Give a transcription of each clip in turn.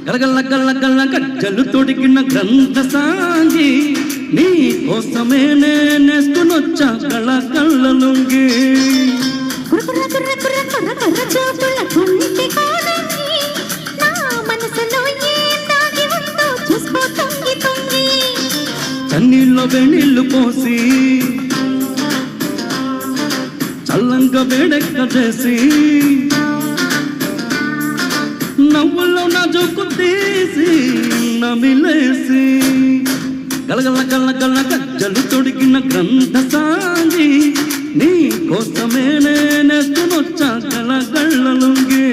గలగల్ల గల్ల గల్ల గజ్జలు తొడిగిన గ్రంథ సాంగి నీ కోసమే నేనేసుకునొచ్చా కళ్ళ కళ్ళ లొంగి చన్నీళ్ళు వెన్నీళ్ళు పోసి చల్లంగా వేడెక్క చేసి నవ్వుల్లో నా జోకు తీసి నమిలేసి గలగల్ల గల్ల గల్ల గజ్జలు తొడిగిన గ్రంథ సాంగి నీ కోసమే నేనేసుకునొచ్చా కళ్ళ కళ్ళ లొంగి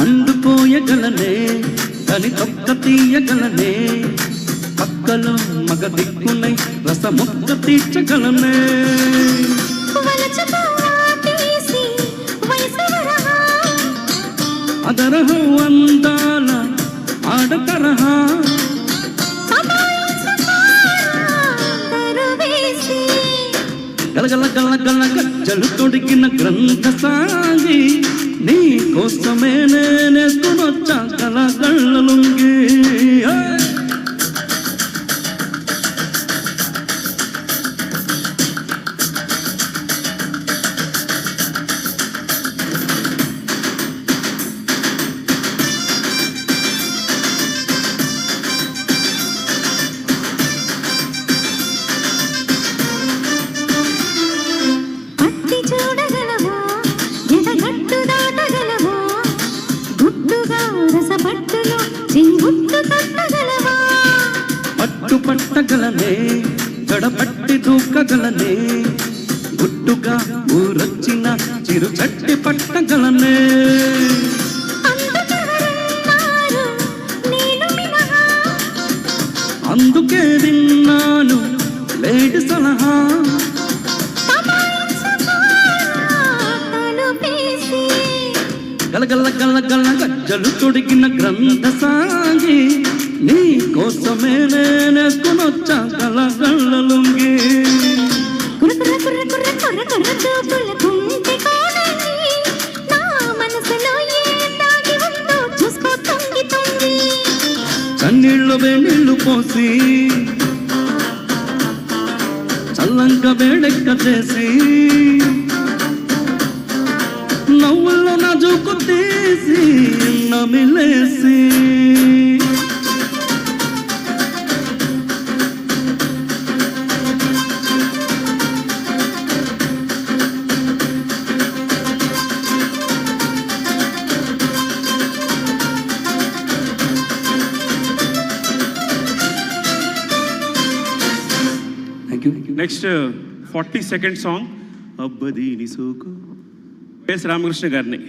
అందుకోయగలనే తని తొక్క తీయగలనే పక్కలో మగ దిక్కునై రసమొక్క తీర్చగలనే అదరహ అందాల ఆడతరహ గలగల గల్ల గల్ల గజ్జలు తొడిగిన గ్రంథ సాంగి నీ కోసమే నేనేసుకునొచ్చా కళ్ళ కళ్ళ లొంగి పట్టు పట్టగలనే గడపట్టి దూకగలనే గుట్టుగా ఊరొచ్చిన చిరు చట్టి పట్టగలనే అందుకే విన్నాను లేడి సలహా గలగల్ల గల్ల గల్ల గజ్జలు తొడిగిన గ్రంథ సాంగి నీ కోసమే నేనేసుకునొచ్చా కళ్ళ కళ్ళ లొంగి చన్నీళ్ళు వేణీళ్ళు పోసి చల్లంగా వేడెక్క చేసి నవ్వుల్లో నా జోకు తీసి నమిలేసి నెక్స్ట్ 40 సెకండ్ సాంగ్ అబ్బదీని సోకు ఎస్ రామకృష్ణ గారిని